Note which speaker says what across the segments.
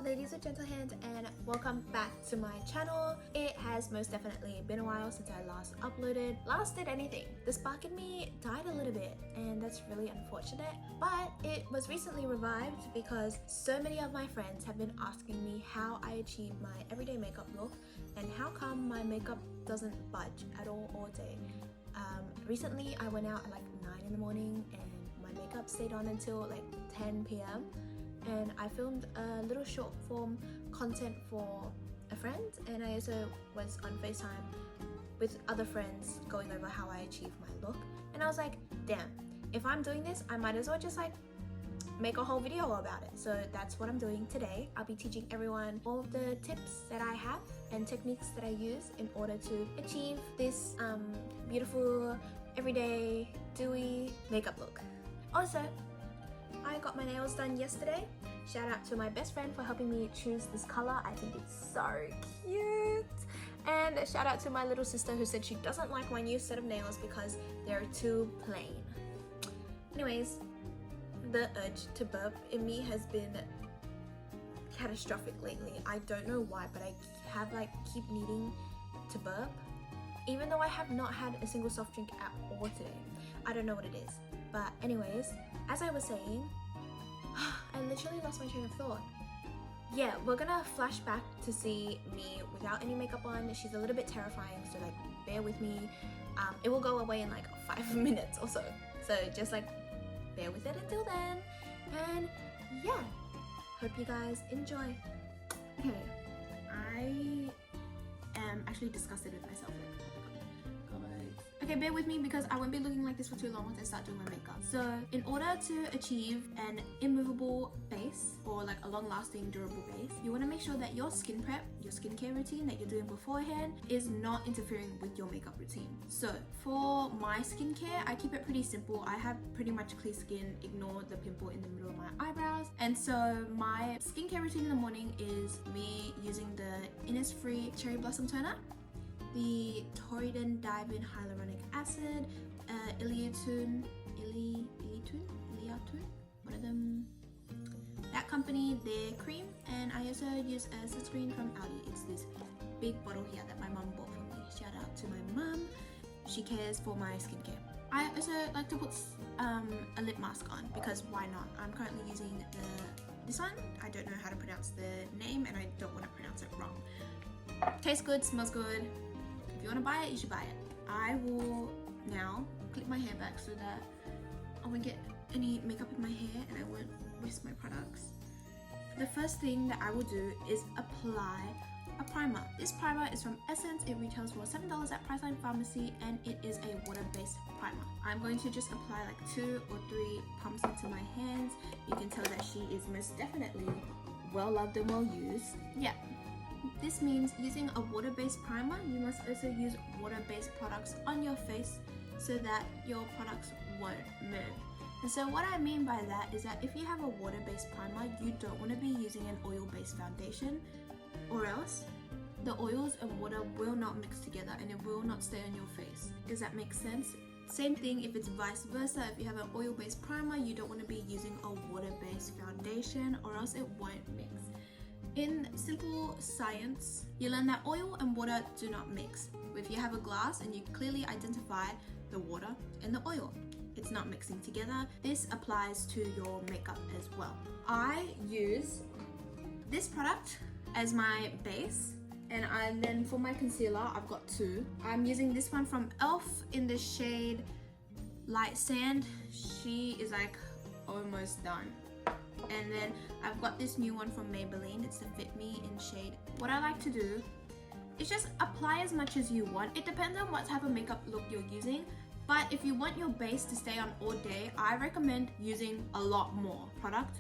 Speaker 1: ladies with gentle hands, and welcome back to my channel. It has most definitely been a while since I last did anything. The spark in me died a little bit, and that's really unfortunate, but it was recently revived because so many of my friends have been asking me how I achieve my everyday makeup look and how come my makeup doesn't budge at all day. Recently I went out at like 9 in the morning and my makeup stayed on until like 10 p.m. and I filmed a little short form content for a friend, and I also was on FaceTime with other friends going over how I achieve my look, and I was like, damn, if I'm doing this I might as well just like make a whole video about it. So that's what I'm doing today. I'll be teaching everyone all of the tips that I have and techniques that I use in order to achieve this beautiful everyday dewy makeup look. Also, I got my nails done yesterday. Shout out to my best friend for helping me choose this color. I think it's so cute. And shout out to my little sister who said she doesn't like my new set of nails because they're too plain. Anyways, the urge to burp in me has been catastrophic lately. I don't know why, but I keep needing to burp, even though I have not had a single soft drink at all today. I don't know what it is. But anyways, as I was saying, I literally lost my train of thought. Yeah, we're gonna flash back to see me without any makeup on. She's a little bit terrifying, so like bear with me. It will go away in like 5 minutes or so. So just like bear with it until then. And yeah, hope you guys enjoy. Okay, I am actually disgusted with myself. Okay, bear with me because I won't be looking like this for too long once I start doing my makeup. So in order to achieve an immovable base, or like a long-lasting durable base, you want to make sure that your skin prep, your skincare routine that you're doing beforehand is not interfering with your makeup routine. So for my skincare, I keep it pretty simple. I have pretty much clear skin, ignore the pimple in the middle of my eyebrows. And so my skincare routine in the morning is me using the Innisfree Cherry Blossom Toner, the Torridon Diamond Hyaluronic Acid, Iliatun, one of them, that company, their cream, and I also use a sunscreen from Aldi. It's this big bottle here that my mum bought for me. Shout out to my mum, she cares for my skincare. I also like to put a lip mask on because why not? I'm currently using this one. I don't know how to pronounce the name and I don't want to pronounce it wrong. Tastes good, smells good. If you want to buy it, you should buy it. I will now clip my hair back so that I won't get any makeup in my hair and I won't waste my products. The first thing that I will do is apply a primer. This primer is from Essence. It retails for $7 at Priceline Pharmacy and it is a water-based primer. I'm going to just apply like 2 or 3 pumps into my hands. You can tell that she is most definitely well loved and well used. Yeah. This means using a water-based primer, you must also use water-based products on your face so that your products won't move. And so what I mean by that is that if you have a water-based primer, you don't want to be using an oil-based foundation, or else the oils and water will not mix together and it will not stay on your face. Does that make sense? Same thing if it's vice versa. If you have an oil-based primer, you don't want to be using a water-based foundation or else it won't mix. In simple science, you learn that oil and water do not mix. If you have a glass and you clearly identify the water and the oil, it's not mixing together. This applies to your makeup as well. I use this product as my base, and then for my concealer, I've got 2. I'm using this one from e.l.f. in the shade Light Sand. She is like almost done. And then I've got this new one from Maybelline. It's the Fit Me in shade. What I like to do is just apply as much as you want. It depends on what type of makeup look you're using. But if you want your base to stay on all day, I recommend using a lot more product.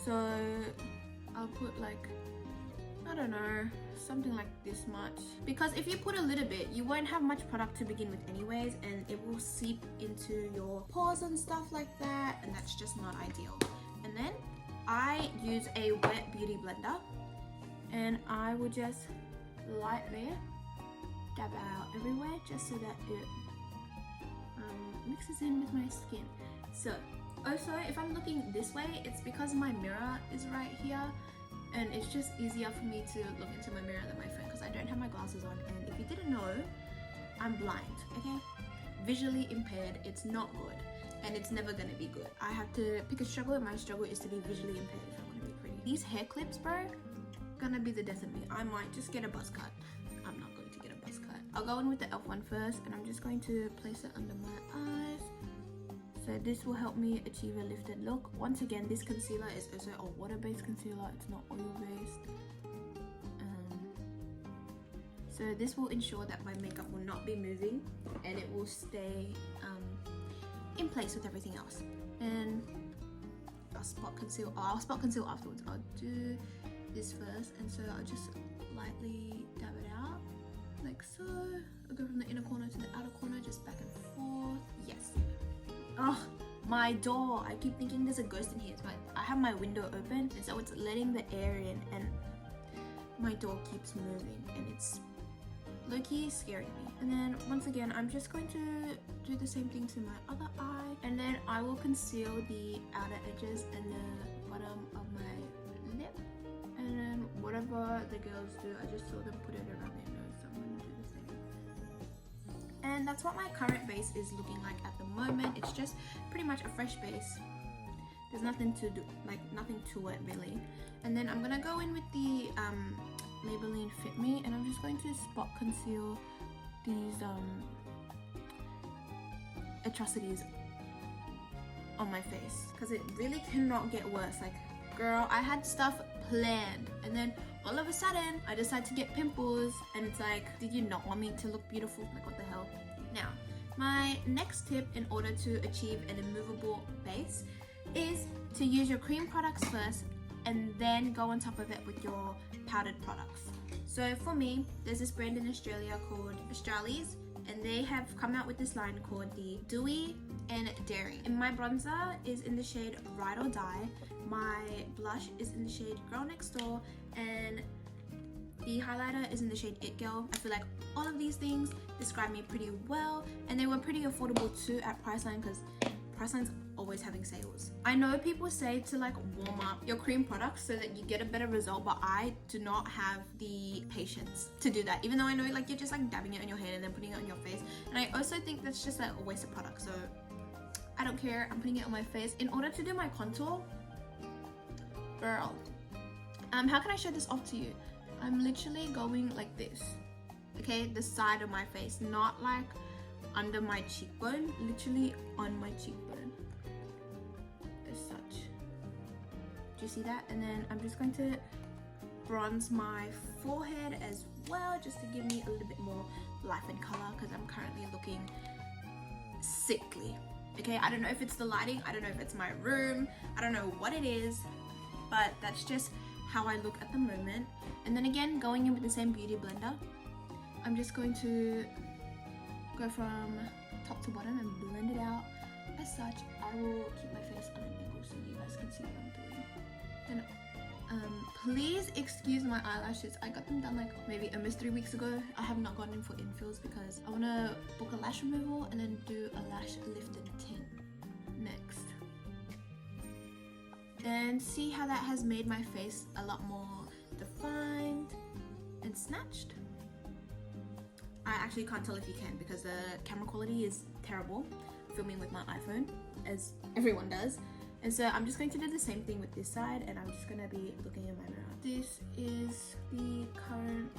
Speaker 1: So I'll put like, I don't know, something like this much. Because if you put a little bit, you won't have much product to begin with anyways, and it will seep into your pores and stuff like that, and that's just not ideal. And then I use a wet beauty blender and I will just lightly dab it out everywhere just so that it mixes in with my skin. So also if I'm looking this way, it's because my mirror is right here and it's just easier for me to look into my mirror than my phone because I don't have my glasses on. And if you didn't know, I'm blind, okay? Visually impaired, it's not good, and it's never gonna be good. I have to pick a struggle, and my struggle is to be visually impaired if I want to be pretty. These hair clips, bro, gonna be the death of me. I might just get a buzz cut. I'm not going to get a buzz cut. I'll go in with the e.l.f. one first, and I'm just going to place it under my eyes. So this will help me achieve a lifted look. Once again, this concealer is also a water-based concealer. It's not oil-based. So this will ensure that my makeup will not be moving, and it will stay in place with everything else. And I'll spot conceal. Oh, I'll spot conceal afterwards. I'll do this first, and so I'll just lightly dab it out like so. I'll go from the inner corner to the outer corner, just back and forth. Yes. Oh, my door. I keep thinking there's a ghost in here, but I have my window open, and so it's letting the air in, and my door keeps moving, and it's low-key scaring me. And then once again, I'm just going to do the same thing to my other eye, and then I will conceal the outer edges and the bottom of my lip. And then whatever the girls do, I just saw them put it around their nose, so I'm going to do the same. And that's what my current base is looking like at the moment. It's just pretty much a fresh base. There's nothing to do, like nothing to it really. And then I'm gonna go in with the Maybelline Fit Me, and I'm just going to spot conceal these atrocities on my face, because it really cannot get worse. Like, girl, I had stuff planned, and then all of a sudden I decide to get pimples, and it's like, did you not want me to look beautiful? Like, what the hell? Now, my next tip in order to achieve an immovable base is to use your cream products first, and then go on top of it with your powdered products. So for me, there's this brand in Australia called Australis, and they have come out with this line called the Dewy and Daring. And my bronzer is in the shade Ride or Die. My blush is in the shade Girl Next Door, and the highlighter is in the shade It Girl. I feel like all of these things describe me pretty well, and they were pretty affordable too at Priceline, because Priceline's always having sales. I know people say to like warm up your cream products so that you get a better result, but I do not have the patience to do that, even though I know like you're just like dabbing it on your hand and then putting it on your face, and I also think that's just like a waste of product, so I don't care. I'm putting it on my face. In order to do my contour, girl, how can I show this off to you? I'm literally going like this, okay, the side of my face, not like under my cheekbone, literally on my cheekbone as such. Do you see that? And then I'm just going to bronze my forehead as well, just to give me a little bit more life and color, because I'm currently looking sickly. Okay, I don't know if it's the lighting, I don't know if it's my room, I don't know what it is, but that's just how I look at the moment. And then again, going in with the same beauty blender, I'm just going to go from top to bottom and blend it out as such. I will keep my face on an angle so you guys can see what I'm doing. And please excuse my eyelashes. I got them done like maybe almost 3 weeks ago. I have not gone in for infills because I want to book a lash removal and then do a lash lifted tint next. And see how that has made my face a lot more defined and snatched. I actually can't tell if you can because the camera quality is terrible filming with my iPhone, as everyone does. And so I'm just going to do the same thing with this side, and I'm just going to be looking in my mirror. This is the current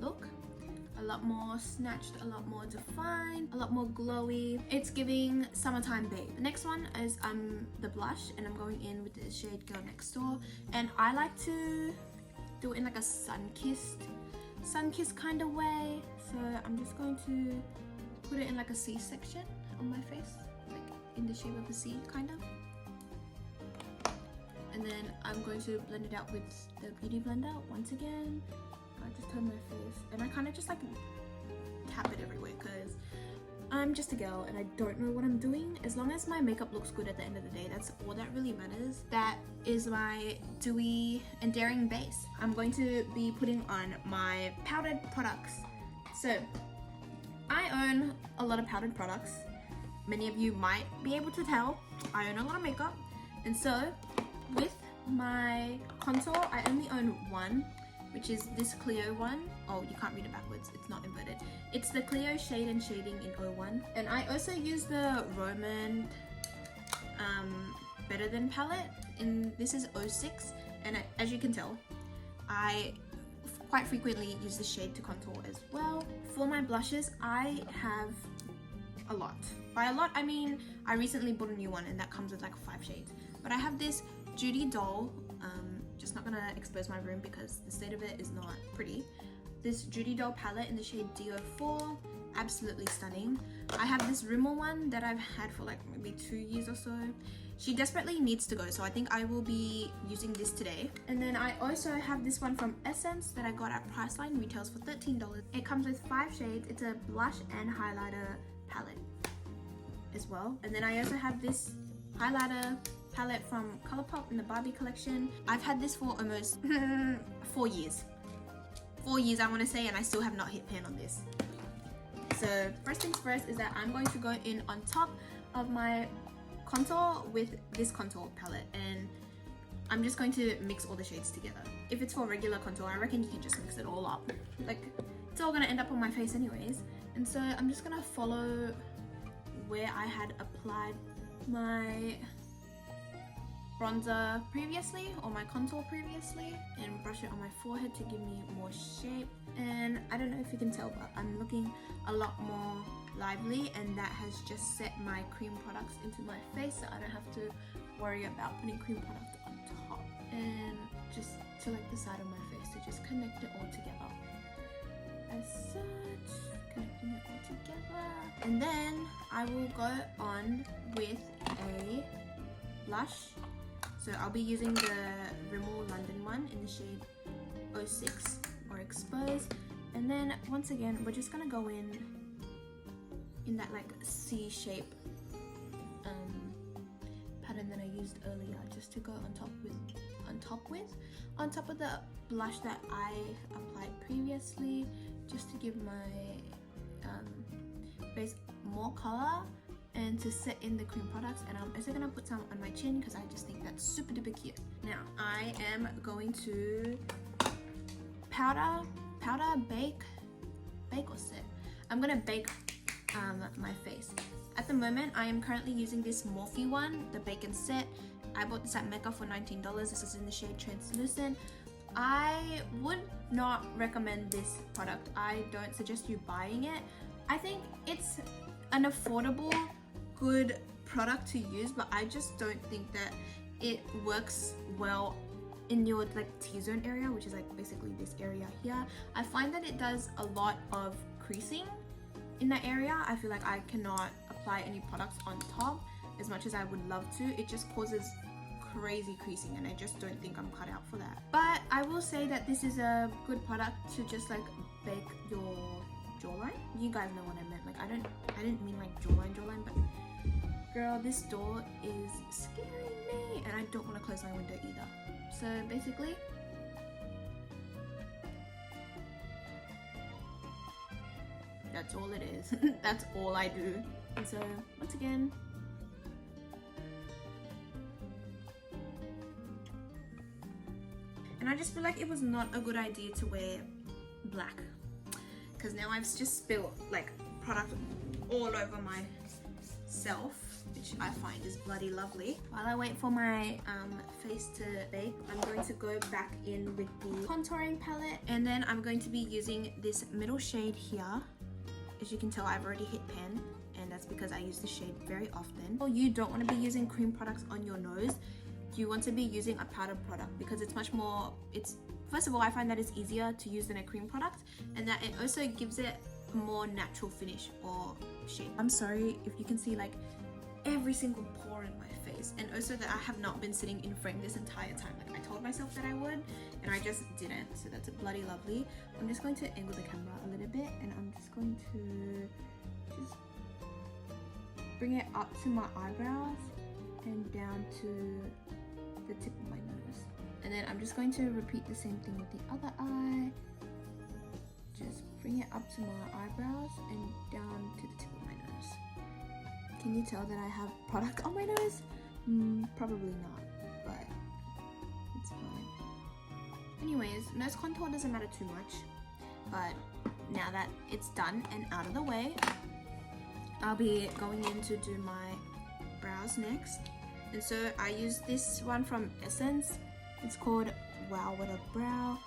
Speaker 1: look. A lot more snatched, a lot more defined, a lot more glowy. It's giving summertime babe. The next one is the blush, and I'm going in with the shade Girl Next Door. And I like to do it in like a sun-kissed kind of way. So I'm just going to put it in like a C section on my face, like in the shape of a C kind of. And then I'm going to blend it out with the beauty blender once again. I just turn my face and I kind of just like tap it everywhere because I'm just a girl and I don't know what I'm doing. As long as my makeup looks good at the end of the day, that's all that really matters. That is my Dewy and Daring base. I'm going to be putting on my powdered products. So I own a lot of powdered products. Many of you might be able to tell I own a lot of makeup, and so with my contour, I only own one, which is this Clio one. Oh, you can't read it backwards, it's not inverted. It's the Clio Shade and Shading in 01. And I also use the Roman Better Than palette, this is 06. And as you can tell, I quite frequently use the shade to contour as well. For my blushes, I have a lot. By a lot, I mean I recently bought a new one and that comes with like 5 shades. But I have this Judy Doll, just not gonna expose my room because the state of it is not pretty. This Judy Doll palette in the shade DO4, absolutely stunning. I have this Rimmel one that I've had for like maybe 2 years or so. She desperately needs to go, so I think I will be using this today. And then I also have this one from Essence that I got at Priceline, retails for $13. It comes with 5 shades. It's a blush and highlighter palette as well. And then I also have this highlighter palette from Colourpop in the Barbie collection. I've had this for almost 4 years. 4 years I want to say, and I still have not hit pan on this. So first things first is that I'm going to go in on top of my contour with this contour palette, and I'm just going to mix all the shades together. If it's for regular contour, I reckon you can just mix it all up. Like, it's all gonna end up on my face anyways. And so I'm just gonna follow where I had applied my bronzer previously, or my contour previously, and brush it on my forehead to give me more shape. And I don't know if you can tell, but I'm looking a lot more lively, and that has just set my cream products into my face, so I don't have to worry about putting cream product on top. And just to like the side of my face to just connect it all together. As such, connecting it all together. And then I will go on with a blush. So I'll be using the Rimmel London one in the shade 06 or Expose. And then once again, we're just gonna go in that like C shape pattern that I used earlier, just to go on top of the blush that I applied previously, just to give my face more color and to set in the cream products. And I'm also gonna put some on my chin because I just think that's super duper cute. Now I am going to powder, bake or set. I'm gonna bake my face. At the moment, I am currently using this Morphe one, the Bake and Set. I bought this at Mecca for $19. This is in the shade Translucent. I would not recommend this product. I don't suggest you buying it. I think it's an affordable, good product to use, but I just don't think that it works well in your like T-zone area, which is like basically this area here. I find that it does a lot of creasing in that area. I feel like I cannot apply any products on top as much as I would love to. It just causes crazy creasing, and I just don't think I'm cut out for that. But I will say that this is a good product to just like bake your jawline. You guys know what I meant. Like I didn't mean like jawline, but girl, this door is scaring me, and I don't want to close my window either. So basically, that's all it is. That's all I do. And so once again, and I just feel like it was not a good idea to wear black, because now I've just spilled like product all over myself, which I find is bloody lovely. While I wait for my face to bake, I'm going to go back in with the contouring palette, and then I'm going to be using this middle shade here. As you can tell, I've already hit pan, and that's because I use this shade very often. Or you don't want to be using cream products on your nose. You want to be using a powder product because it's much more, first of all, I find that it's easier to use than a cream product, and that it also gives it a more natural finish or shape. I'm sorry if you can see like every single pore in my face, and also that I have not been sitting in frame this entire time. Like I told myself that I would, and I just didn't, so that's a bloody lovely. I'm just going to angle the camera a little bit, and I'm just going to just bring it up to my eyebrows and down to the tip of my nose. And then I'm just going to repeat the same thing with the other eye. Just bring it up to my eyebrows and down to the tip of my nose. Can you tell that I have product on my nose? Probably not, but It's fine. Anyways, nose contour doesn't matter too much, but now that it's done and out of the way, I'll be going in to do my brows next. And so I use this one from Essence. It's called Wow What a Brow.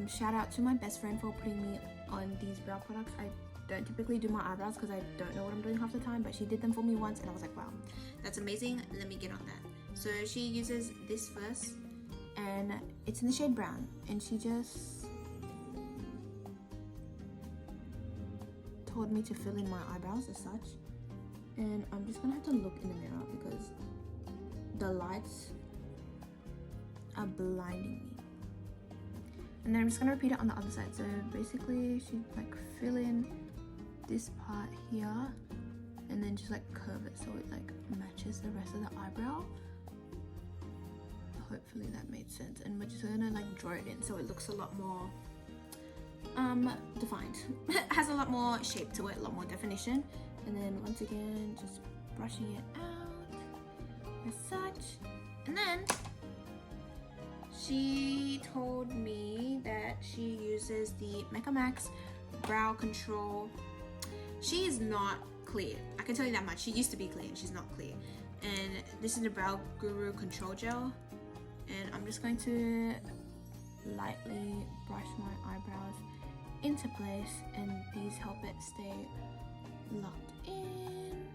Speaker 1: Shout out to my best friend for putting me on these brow products. I don't typically do my eyebrows because I don't know what I'm doing half the time, but she did them for me once and I was like, wow, that's amazing, let me get on that. So she uses this first, and it's in the shade brown, and she just told me to fill in my eyebrows as such. And I'm just gonna have to look in the mirror because the lights are blinding me. And then I'm just gonna repeat it on the other side. So basically she like fill in this part here and then just like curve it so it like matches the rest of the eyebrow. Hopefully that made sense. And we're just gonna like draw it in so it looks a lot more defined. Has a lot more shape to it, a lot more definition. And then once again just brushing it out as such. And then she told me that she uses the Mecca Max Brow Control. She is not clear, I can tell you that much. She used to be clear and she's not clear. And this is the Brow Guru Control Gel. And I'm just going to lightly brush my eyebrows into place, and these help it stay locked in.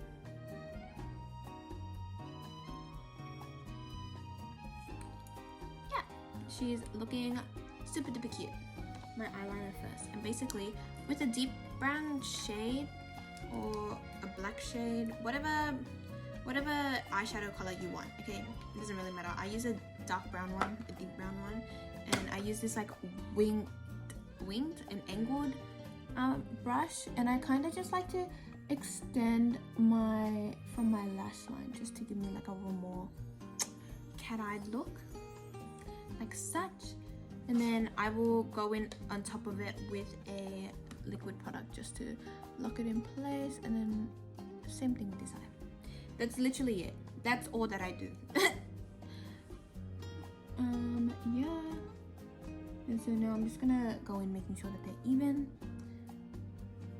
Speaker 1: Yeah, she's looking super duper cute. My eyeliner first, and basically with a deep brown shade or a black shade, whatever eyeshadow color you want, okay, it doesn't really matter. I use a dark brown one, a deep brown one, and I use this like winged and angled brush, and I kind of just like to extend from my lash line just to give me like a little more cat-eyed look, like such. And then I will go in on top of it with a liquid product just to lock it in place, and then same thing with this eye. That's literally it. That's all that I do. Yeah. And so now I'm just gonna go in making sure that they're even.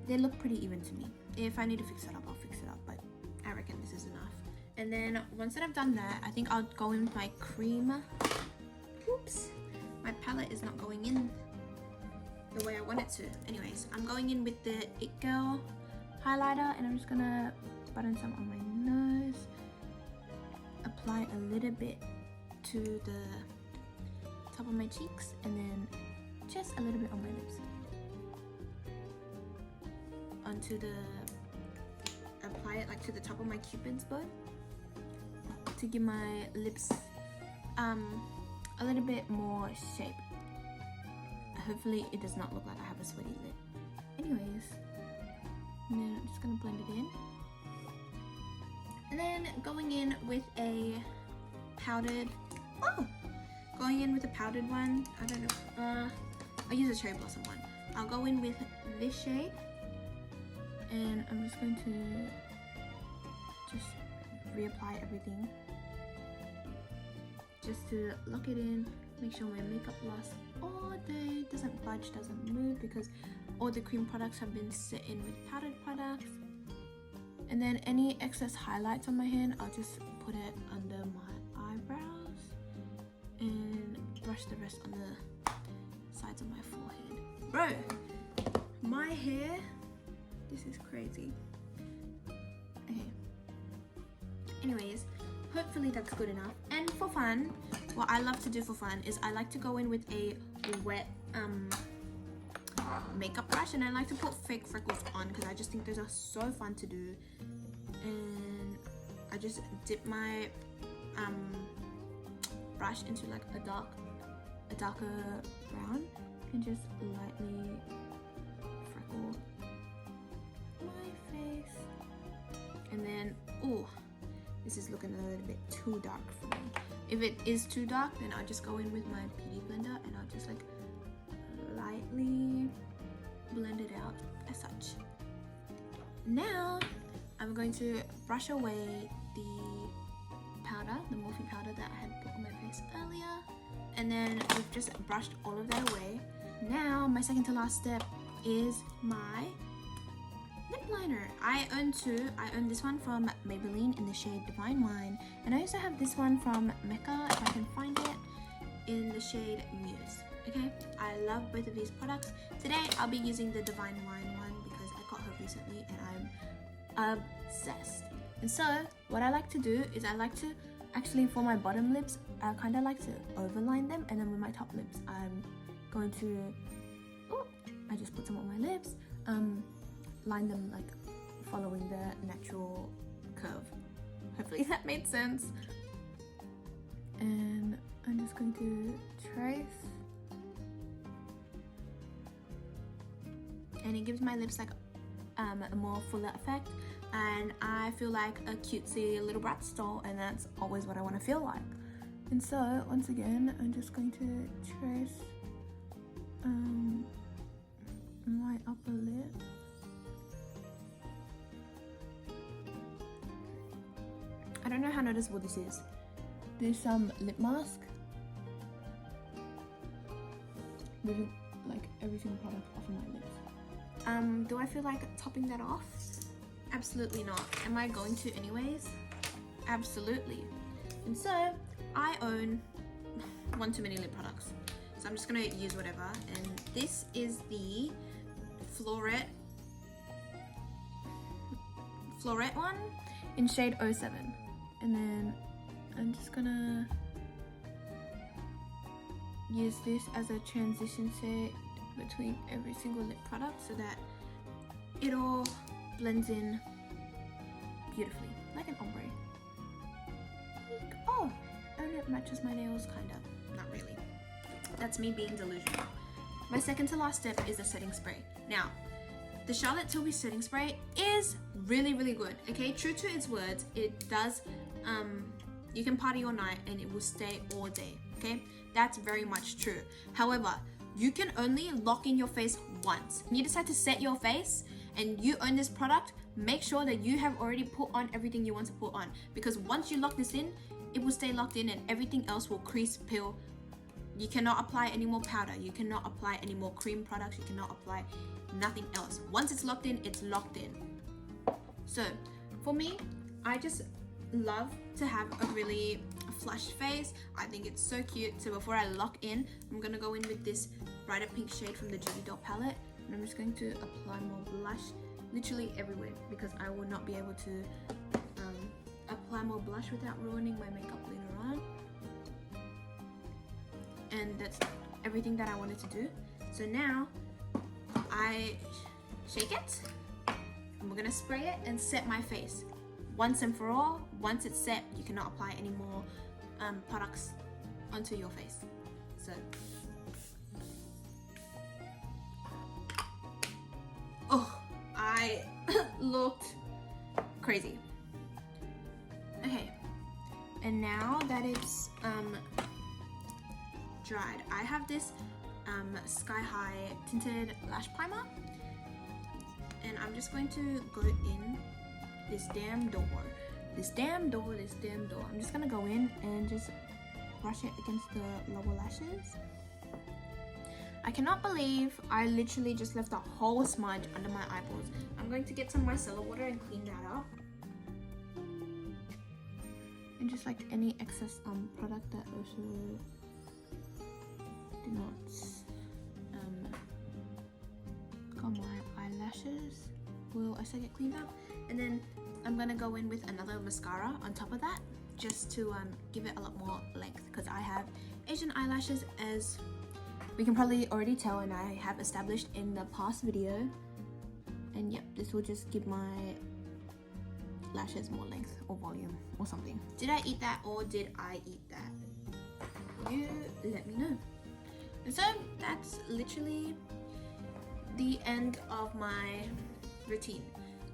Speaker 1: They look pretty even to me. If I need to fix it up, I'll fix it up, but I reckon this is enough. And then once that I've done that, I think I'll go in with my cream. Oops. My palette is not going in the way I want it to. Anyways, I'm going in with the It Girl highlighter, and I'm just gonna button some on my nose, apply a little bit to the top of my cheeks, and then just a little bit on my lips. Apply it like to the top of my cupid's bow to give my lips a little bit more shape. Hopefully it does not look like I have a sweaty lip. Anyways, and then I'm just gonna blend it in. And then going in with a powdered, one, I don't know, I'll use a cherry blossom one. I'll go in with this shade, and I'm just going to just reapply everything just to lock it in, make sure my makeup lasts all day, doesn't budge, doesn't move, because all the cream products have been set in with powdered products. And then any excess highlights on my hand, I'll just put it under my eyebrows and brush the rest on the sides of my forehead. Bro, my hair, this is crazy. Okay. Anyways, hopefully that's good enough. And for fun, what I love to do for fun is I like to go in with a wet makeup brush, and I like to put fake freckles on because I just think those are so fun to do. And I just dip my brush into like a darker brown and just lightly freckle my face. And then, oh, this is looking a little bit too dark for me. If it is too dark, then I'll just go in with my beauty blender and I'll just like lightly blend it out as such. Now I'm going to brush away the powder the Morphe powder that I had put on my face earlier. And then we've just brushed all of that away. Now my second to last step is my lip liner. I own two. I own this one from Maybelline in the shade Divine Wine, and I also have this one from Mecca, if I can find it, in the shade Muse. Okay, I love both of these products. Today I'll be using the Divine Wine one because I got her recently and I'm obsessed. And so what I like to do is I like to actually, for my bottom lips, I kind of like to overline them, and then with my top lips I'm going to, I just put some on my lips, line them like following the natural curve. Hopefully that made sense. And I'm just going to trace, and it gives my lips like a more fuller effect, and I feel like a cutesy little brat doll, and that's always what I want to feel like. And so once again I'm just going to trace my upper lip. I don't know how noticeable this is. There's some lip mask with like every single product off of my lips. Do I feel like topping that off? Absolutely not. Am I going to anyways? Absolutely. And so I own one too many lip products, so I'm just gonna use whatever. And this is the Florette one in shade 07. And then I'm just gonna use this as a transition shade between every single lip product so that it all blends in beautifully, like an ombre. Oh, and it matches my nails, kind of. Not really. That's me being delusional. My second to last step is the setting spray. Now, the Charlotte Tilbury setting spray is really, really good, okay? True to its words, it does, you can party all night and it will stay all day, okay? That's very much true. However, you can only lock in your face once. When you decide to set your face and you own this product, make sure that you have already put on everything you want to put on, because once you lock this in, it will stay locked in and everything else will crease, peel. You cannot apply any more powder. You cannot apply any more cream products. You cannot apply nothing else. Once it's locked in, it's locked in. So for me, I just love to have a really flushed face. I think it's so cute. So before I lock in, I'm gonna go in with this brighter pink shade from the Judy Doll palette, and I'm just going to apply more blush literally everywhere, because I will not be able to apply more blush without ruining my makeup later on. And that's everything that I wanted to do. So now I shake it, and we're gonna spray it and set my face once and for all. Once it's set, you cannot apply any more products onto your face. So, oh, I looked crazy. Okay, and now that it's dried, I have this Sky High tinted lash primer, and I'm just going to go in this damn door. I'm just gonna go in and just brush it against the lower lashes. I cannot believe I literally just left a whole smudge under my eyeballs. I'm going to get some micellar water and clean that up. And just like any excess product that also did not on my eyelashes will also get cleaned up. And then I'm gonna go in with another mascara on top of that, just to give it a lot more length, because I have Asian eyelashes, as we can probably already tell and I have established in the past video. And yep, this will just give my lashes more length or volume or something. Did I eat that or did I eat that? You let me know. And so that's literally the end of my routine.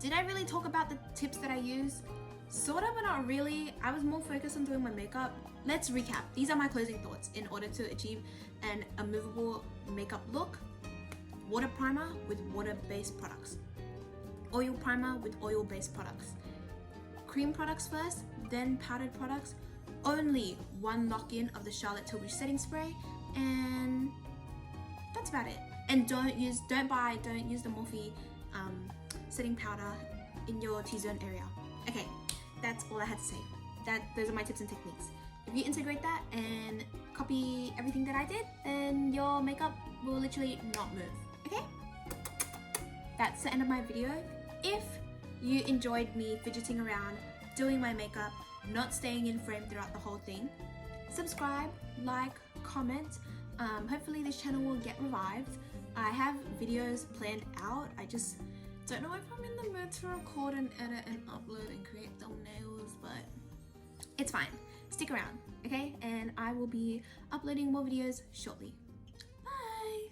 Speaker 1: Did I really talk about the tips that I use? Sort of, but not really. I was more focused on doing my makeup. Let's recap. These are my closing thoughts in order to achieve an immovable makeup look. Water primer with water-based products. Oil primer with oil-based products. Cream products first, then powdered products, only one lock-in of the Charlotte Tilbury setting spray, and that's about it. And don't use the Morphe setting powder in your T-zone area. Okay, that's all I had to say. Those are my tips and techniques. If you integrate that and copy everything that I did, then your makeup will literally not move. Okay? That's the end of my video. If you enjoyed me fidgeting around, doing my makeup, not staying in frame throughout the whole thing, subscribe, like, comment. Hopefully this channel will get revived. I have videos planned out. I just don't know if I'm in the mood to record and edit and upload and create thumbnails, but it's fine. Stick around, okay? And I will be uploading more videos shortly. Bye!